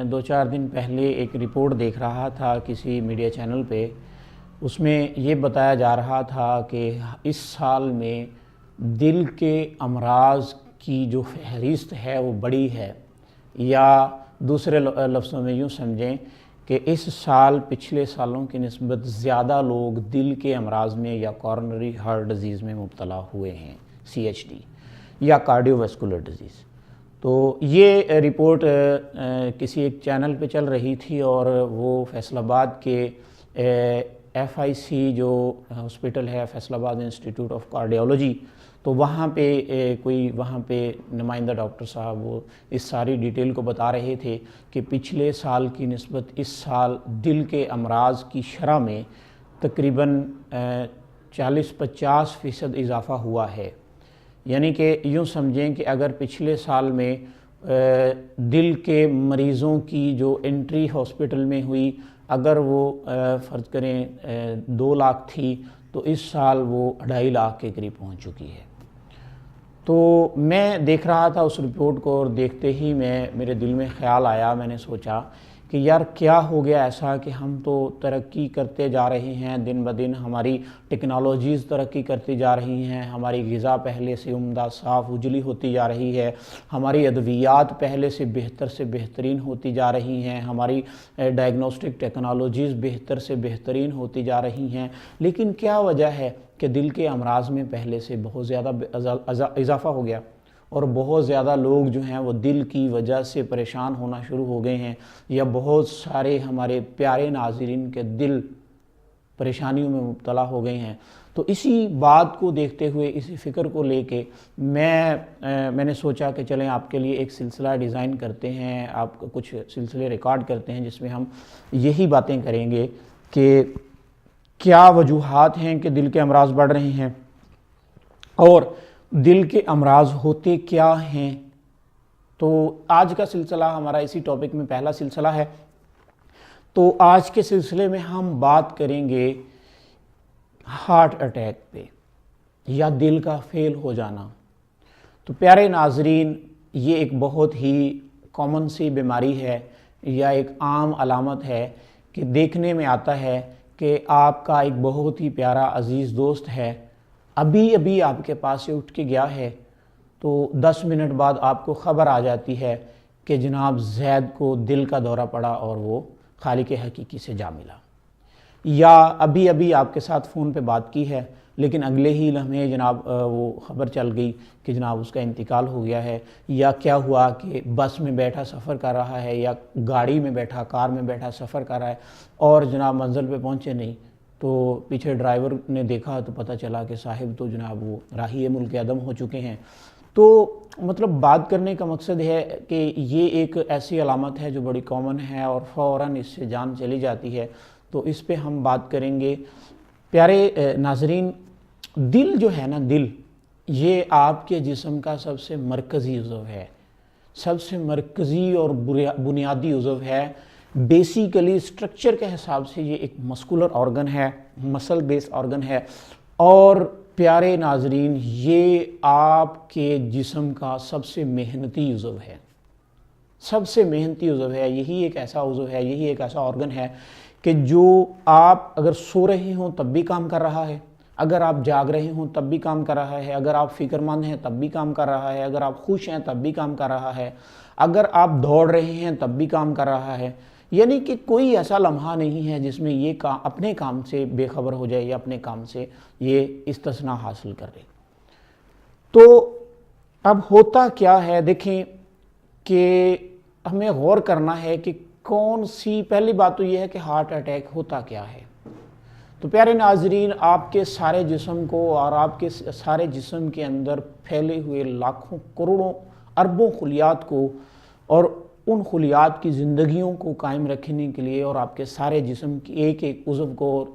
دو چار دن پہلے ایک رپورٹ دیکھ رہا تھا کسی میڈیا چینل پہ. اس میں یہ بتایا جا رہا تھا کہ اس سال میں دل کے امراض کی جو فہرست ہے وہ بڑی ہے، یا دوسرے لفظوں میں یوں سمجھیں کہ اس سال پچھلے سالوں کی نسبت زیادہ لوگ دل کے امراض میں یا کورونری ہارٹ ڈیزیز میں مبتلا ہوئے ہیں، CHD یا کارڈیو ویسکولر ڈیزیز. تو یہ رپورٹ کسی ایک چینل پہ چل رہی تھی، اور وہ فیصل آباد کے FIC جو ہاسپٹل ہے، فیصل آباد انسٹیٹیوٹ آف کارڈیولوجی، تو وہاں پہ نمائندہ ڈاکٹر صاحب وہ اس ساری ڈیٹیل کو بتا رہے تھے کہ پچھلے سال کی نسبت اس سال دل کے امراض کی شرح میں تقریباً 40-50% اضافہ ہوا ہے. یعنی کہ یوں سمجھیں کہ اگر پچھلے سال میں دل کے مریضوں کی جو انٹری ہاسپٹل میں ہوئی، اگر وہ فرض کریں 2 لاکھ تھی، تو اس سال وہ 2.5 لاکھ کے قریب پہنچ چکی ہے. تو میں دیکھ رہا تھا اس رپورٹ کو، اور دیکھتے ہی میرے دل میں خیال آیا، میں نے سوچا کہ یار کیا ہو گیا ایسا کہ ہم تو ترقی کرتے جا رہے ہیں، دن بدن ہماری ٹیکنالوجیز ترقی کرتی جا رہی ہیں، ہماری غذا پہلے سے عمدہ صاف اجلی ہوتی جا رہی ہے، ہماری ادویات پہلے سے بہترین ہوتی جا رہی ہیں، ہماری ڈائگنوسٹک ٹیکنالوجیز بہتر سے بہترین ہوتی جا رہی ہیں، لیکن کیا وجہ ہے کہ دل کے امراض میں پہلے سے بہت زیادہ اضافہ ہو گیا، اور بہت زیادہ لوگ جو ہیں وہ دل کی وجہ سے پریشان ہونا شروع ہو گئے ہیں، یا بہت سارے ہمارے پیارے ناظرین کے دل پریشانیوں میں مبتلا ہو گئے ہیں. تو اسی بات کو دیکھتے ہوئے، اسی فکر کو لے کے میں نے سوچا کہ چلیں آپ کے لیے ایک سلسلہ ڈیزائن کرتے ہیں، آپ کچھ سلسلے ریکارڈ کرتے ہیں جس میں ہم یہی باتیں کریں گے کہ کیا وجوہات ہیں کہ دل کے امراض بڑھ رہے ہیں، اور دل کے امراض ہوتے کیا ہیں. تو آج کا سلسلہ ہمارا اسی ٹاپک میں پہلا سلسلہ ہے. تو آج کے سلسلے میں ہم بات کریں گے ہارٹ اٹیک پہ، یا دل کا فیل ہو جانا. تو پیارے ناظرین، یہ ایک بہت ہی کامن سی بیماری ہے، یا ایک عام علامت ہے کہ دیکھنے میں آتا ہے کہ آپ کا ایک بہت ہی پیارا عزیز دوست ہے، ابھی آپ کے پاس سے اٹھ کے گیا ہے، تو 10 منٹ بعد آپ کو خبر آ جاتی ہے کہ جناب زید کو دل کا دورہ پڑا اور وہ خالق حقیقی سے جا ملا. یا ابھی آپ کے ساتھ فون پہ بات کی ہے، لیکن اگلے ہی لمحے جناب وہ خبر چل گئی کہ جناب اس کا انتقال ہو گیا ہے. یا کیا ہوا کہ بس میں بیٹھا سفر کر رہا ہے، یا گاڑی میں بیٹھا، کار میں بیٹھا سفر کر رہا ہے، اور جناب منزل پہ پہنچے نہیں، تو پیچھے ڈرائیور نے دیکھا تو پتہ چلا کہ صاحب تو جناب وہ راہی ملک عدم ہو چکے ہیں. تو مطلب بات کرنے کا مقصد ہے کہ یہ ایک ایسی علامت ہے جو بڑی کامن ہے، اور فوراً اس سے جان چلی جاتی ہے. تو اس پہ ہم بات کریں گے. پیارے ناظرین، دل جو ہے نا، دل یہ آپ کے جسم کا سب سے مرکزی عضو ہے، سب سے مرکزی اور بنیادی عضو ہے. بیسیکلی سٹرکچر کے حساب سے یہ ایک مسکولر آرگن ہے، مسل بیس آرگن ہے. اور پیارے ناظرین، یہ آپ کے جسم کا سب سے محنتی عضو ہے، سب سے محنتی عضو ہے. یہی ایک ایسا عضو ہے، یہی ایک ایسا آرگن ہے کہ جو آپ اگر سو رہے ہوں تب بھی کام کر رہا ہے، اگر آپ جاگ رہے ہوں تب بھی کام کر رہا ہے، اگر آپ فکر مند ہیں تب بھی کام کر رہا ہے، اگر آپ خوش ہیں تب بھی کام کر رہا ہے، اگر آپ دوڑ رہے ہیں تب بھی کام کر رہا ہے. یعنی کہ کوئی ایسا لمحہ نہیں ہے جس میں یہ اپنے کام سے بے خبر ہو جائے، یا اپنے کام سے یہ استثناء حاصل کر لے. تو اب ہوتا کیا ہے، دیکھیں کہ ہمیں غور کرنا ہے کہ پہلی بات تو یہ ہے کہ ہارٹ اٹیک ہوتا کیا ہے. تو پیارے ناظرین، آپ کے سارے جسم کو اور آپ کے سارے جسم کے اندر پھیلے ہوئے لاکھوں کروڑوں اربوں خلیات کو، اور ان خلیات کی زندگیوں کو قائم رکھنے کے لیے، اور آپ کے سارے جسم کی ایک عضو کو اور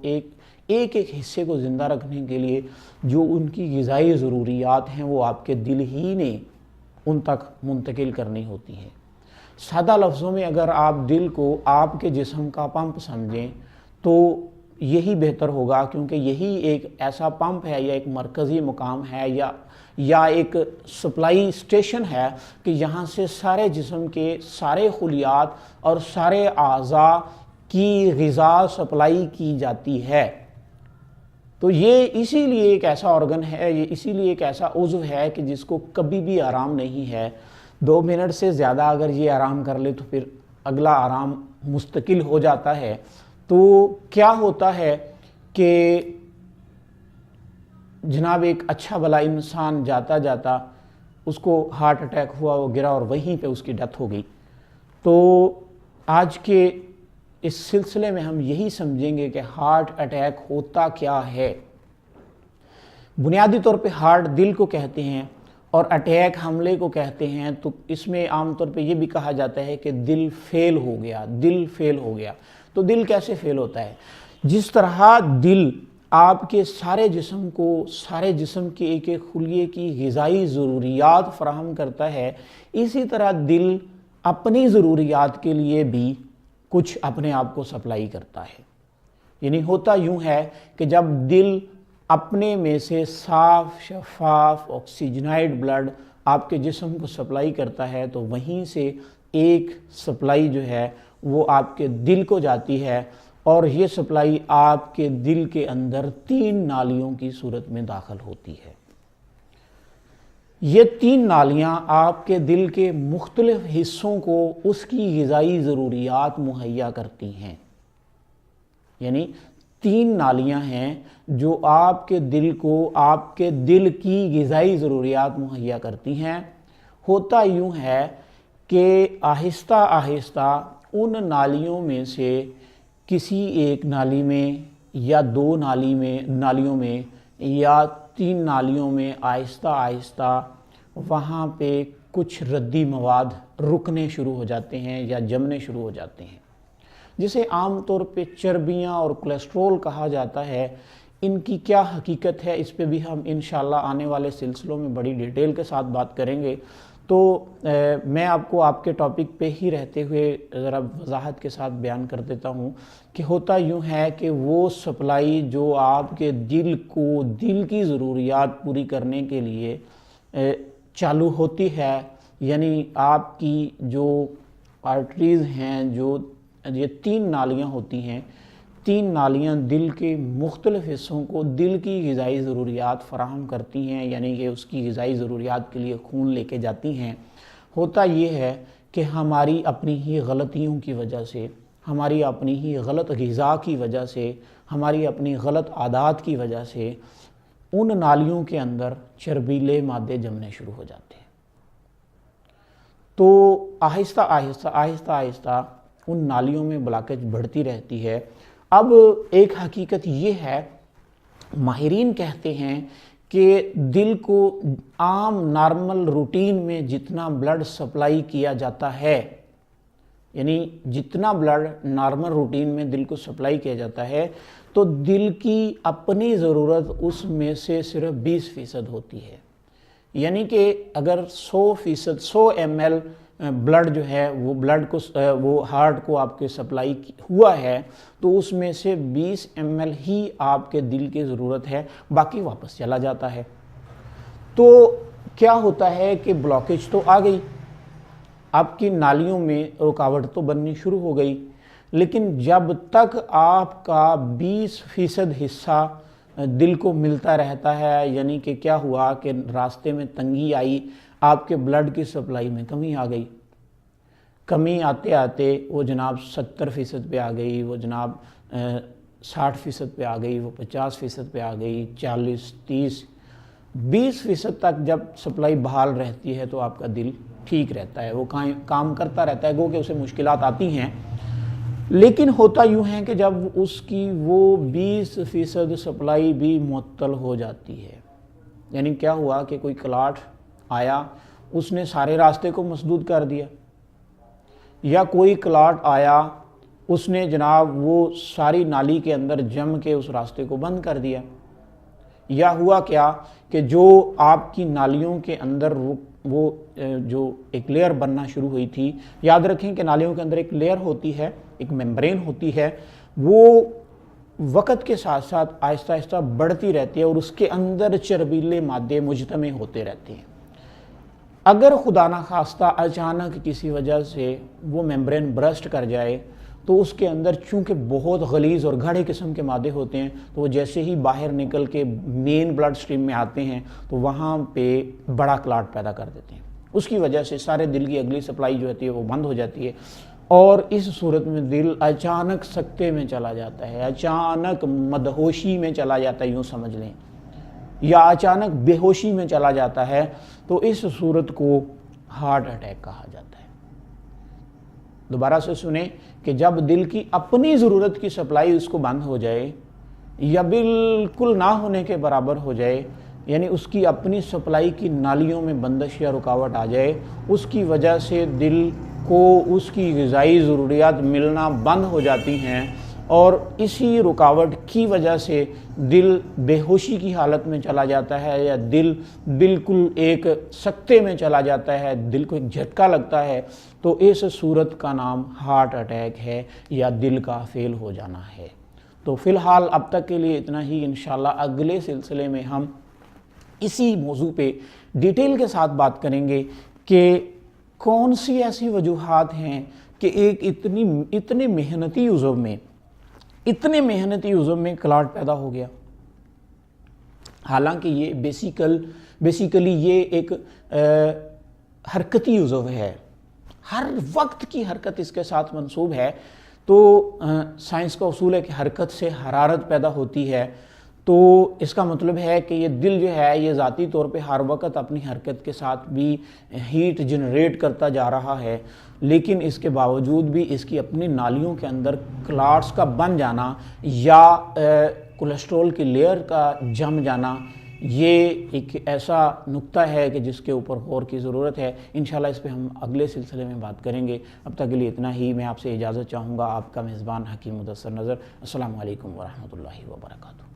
ایک حصے کو زندہ رکھنے کے لیے جو ان کی غذائی ضروریات ہیں وہ آپ کے دل ہی نے ان تک منتقل کرنی ہوتی ہیں. سادہ لفظوں میں اگر آپ دل کو آپ کے جسم کا پمپ سمجھیں، تو یہی بہتر ہوگا، کیونکہ یہی ایک ایسا پمپ ہے یا ایک مرکزی مقام ہے یا ایک سپلائی اسٹیشن ہے کہ یہاں سے سارے جسم کے سارے خلیات اور سارے اعضاء کی غذا سپلائی کی جاتی ہے۔ تو یہ اسی لیے ایک ایسا آرگن ہے، یہ اسی لیے ایک ایسا عضو ہے کہ جس کو کبھی بھی آرام نہیں ہے۔ 2 منٹ سے زیادہ اگر یہ آرام کر لے تو پھر اگلا آرام مستقل ہو جاتا ہے۔ تو کیا ہوتا ہے کہ جناب ایک اچھا بھلا انسان جاتا جاتا اس کو ہارٹ اٹیک ہوا، وہ گرا اور وہیں پہ اس کی ڈیتھ ہو گئی۔ تو آج کے اس سلسلے میں ہم یہی سمجھیں گے کہ ہارٹ اٹیک ہوتا کیا ہے۔ بنیادی طور پہ ہارٹ دل کو کہتے ہیں اور اٹیک حملے کو کہتے ہیں، تو اس میں عام طور پہ یہ بھی کہا جاتا ہے کہ دل فیل ہو گیا، دل فیل ہو گیا۔ تو دل کیسے فیل ہوتا ہے؟ جس طرح دل آپ کے سارے جسم کو، سارے جسم کے ایک ایک خلیے کی غذائی ضروریات فراہم کرتا ہے، اسی طرح دل اپنی ضروریات کے لیے بھی کچھ اپنے آپ کو سپلائی کرتا ہے۔ یعنی ہوتا یوں ہے کہ جب دل اپنے میں سے صاف شفاف آکسیجنائڈ بلڈ آپ کے جسم کو سپلائی کرتا ہے تو وہیں سے ایک سپلائی جو ہے وہ آپ کے دل کو جاتی ہے، اور یہ سپلائی آپ کے دل کے اندر 3 نالیوں کی صورت میں داخل ہوتی ہے۔ یہ 3 نالیاں آپ کے دل کے مختلف حصوں کو اس کی غذائی ضروریات مہیا کرتی ہیں۔ یعنی 3 نالیاں ہیں جو آپ کے دل کو آپ کے دل کی غذائی ضروریات مہیا کرتی ہیں۔ ہوتا یوں ہے کہ آہستہ آہستہ ان نالیوں میں سے کسی ایک نالی میں یا 2 نالیوں میں یا 3 نالیوں میں آہستہ آہستہ وہاں پہ کچھ ردی مواد رکنے شروع ہو جاتے ہیں یا جمنے شروع ہو جاتے ہیں، جسے عام طور پہ چربیاں اور کولیسٹرول کہا جاتا ہے۔ ان کی کیا حقیقت ہے اس پہ بھی ہم انشاءاللہ آنے والے سلسلوں میں بڑی ڈیٹیل کے ساتھ بات کریں گے۔ تو میں آپ کو آپ کے ٹاپک پہ ہی رہتے ہوئے ذرا وضاحت کے ساتھ بیان کر دیتا ہوں کہ ہوتا یوں ہے کہ وہ سپلائی جو آپ کے دل کو دل کی ضروریات پوری کرنے کے لیے چالو ہوتی ہے، یعنی آپ کی جو آرٹریز ہیں، جو یہ 3 نالیاں ہوتی ہیں، 3 نالیاں دل کے مختلف حصوں کو دل کی غذائی ضروریات فراہم کرتی ہیں، یعنی کہ اس کی غذائی ضروریات کے لیے خون لے کے جاتی ہیں۔ ہوتا یہ ہے کہ ہماری اپنی ہی غلطیوں کی وجہ سے، ہماری اپنی ہی غلط غذا کی وجہ سے، ہماری اپنی غلط عادات کی وجہ سے ان نالیوں کے اندر چربیلے مادے جمنے شروع ہو جاتے ہیں۔ تو آہستہ آہستہ آہستہ آہستہ ان نالیوں میں بلاکیج بڑھتی رہتی ہے۔ اب ایک حقیقت یہ ہے، ماہرین کہتے ہیں کہ دل کو عام نارمل روٹین میں جتنا بلڈ سپلائی کیا جاتا ہے، یعنی جتنا بلڈ نارمل روٹین میں دل کو سپلائی کیا جاتا ہے، تو دل کی اپنی ضرورت اس میں سے صرف 20% ہوتی ہے۔ یعنی کہ اگر 100 ml بلڈ جو ہے وہ بلڈ کو وہ ہارٹ کو آپ کے سپلائی ہوا ہے، تو اس میں سے 20 ml ہی آپ کے دل کی ضرورت ہے، باقی واپس چلا جاتا ہے۔ تو کیا ہوتا ہے کہ بلاکیج تو آ گئی، آپ کی نالیوں میں رکاوٹ تو بننی شروع ہو گئی، لیکن جب تک آپ کا 20% حصہ دل کو ملتا رہتا ہے، یعنی کہ کیا ہوا کہ راستے میں تنگی آئی، آپ کے بلڈ کی سپلائی میں کمی آ گئی، کمی آتے آتے وہ جناب 70% پہ آ گئی، وہ جناب 60% پہ آ گئی، وہ 50% پہ آ گئی، 40، 30، 20% تک جب سپلائی بحال رہتی ہے تو آپ کا دل ٹھیک رہتا ہے، وہ کام کرتا رہتا ہے، گو کہ اسے مشکلات آتی ہیں۔ لیکن ہوتا یوں ہے کہ جب اس کی وہ 20% سپلائی بھی معطل ہو جاتی ہے، یعنی کیا ہوا کہ کوئی کلاٹ آیا، اس نے سارے راستے کو مسدود کر دیا، یا کوئی کلاٹ آیا، اس نے جناب وہ ساری نالی کے اندر جم کے اس راستے کو بند کر دیا، یا ہوا کیا کہ جو آپ کی نالیوں کے اندر وہ جو ایک لیئر بننا شروع ہوئی تھی، یاد رکھیں کہ نالیوں کے اندر ایک لیئر ہوتی ہے، ایک ممبرین ہوتی ہے، وہ وقت کے ساتھ ساتھ آہستہ آہستہ بڑھتی رہتی ہے اور اس کے اندر چربیلے مادے مجتمع ہوتے رہتے ہیں۔ اگر خدا نخواستہ اچانک کسی وجہ سے وہ ممبرین برسٹ کر جائے تو اس کے اندر چونکہ بہت غلیظ اور گھڑے قسم کے مادے ہوتے ہیں، تو وہ جیسے ہی باہر نکل کے مین بلڈ سٹریم میں آتے ہیں تو وہاں پہ بڑا کلاٹ پیدا کر دیتے ہیں۔ اس کی وجہ سے سارے دل کی اگلی سپلائی جو ہوتی ہے وہ بند ہو جاتی ہے، اور اس صورت میں دل اچانک سکتے میں چلا جاتا ہے، اچانک مدہوشی میں چلا جاتا ہے، یوں سمجھ لیں، یا اچانک بے ہوشی میں چلا جاتا ہے، تو اس صورت کو ہارٹ اٹیک کہا جاتا ہے۔ دوبارہ سے سنیں کہ جب دل کی اپنی ضرورت کی سپلائی اس کو بند ہو جائے یا بالکل نہ ہونے کے برابر ہو جائے، یعنی اس کی اپنی سپلائی کی نالیوں میں بندش یا رکاوٹ آ جائے، اس کی وجہ سے دل کو اس کی غذائی ضروریات ملنا بند ہو جاتی ہیں، اور اسی رکاوٹ کی وجہ سے دل بے ہوشی کی حالت میں چلا جاتا ہے، یا دل بالکل ایک سکتے میں چلا جاتا ہے، دل کو ایک جھٹکا لگتا ہے، تو اس صورت کا نام ہارٹ اٹیک ہے یا دل کا فیل ہو جانا ہے۔ تو فی الحال اب تک کے لیے اتنا ہی، انشاءاللہ اگلے سلسلے میں ہم اسی موضوع پہ ڈیٹیل کے ساتھ بات کریں گے کہ کون سی ایسی وجوہات ہیں کہ ایک اتنے محنتی عضو میں کلاٹ پیدا ہو گیا۔ حالانکہ یہ بیسیکلی یہ ایک حرکتی عضو ہے، ہر وقت کی حرکت اس کے ساتھ منسوب ہے، تو سائنس کا اصول ہے کہ حرکت سے حرارت پیدا ہوتی ہے، تو اس کا مطلب ہے کہ یہ دل جو ہے یہ ذاتی طور پہ ہر وقت اپنی حرکت کے ساتھ بھی ہیٹ جنریٹ کرتا جا رہا ہے، لیکن اس کے باوجود بھی اس کی اپنی نالیوں کے اندر کلاٹس کا بن جانا یا کولیسٹرول کی لیئر کا جم جانا، یہ ایک ایسا نقطہ ہے کہ جس کے اوپر غور کی ضرورت ہے۔ انشاءاللہ اس پہ ہم اگلے سلسلے میں بات کریں گے۔ اب تک کے لیے اتنا ہی، میں آپ سے اجازت چاہوں گا۔ آپ کا میزبان حکیم مدثر نظر۔ السلام علیکم ورحمۃ اللہ وبرکاتہ۔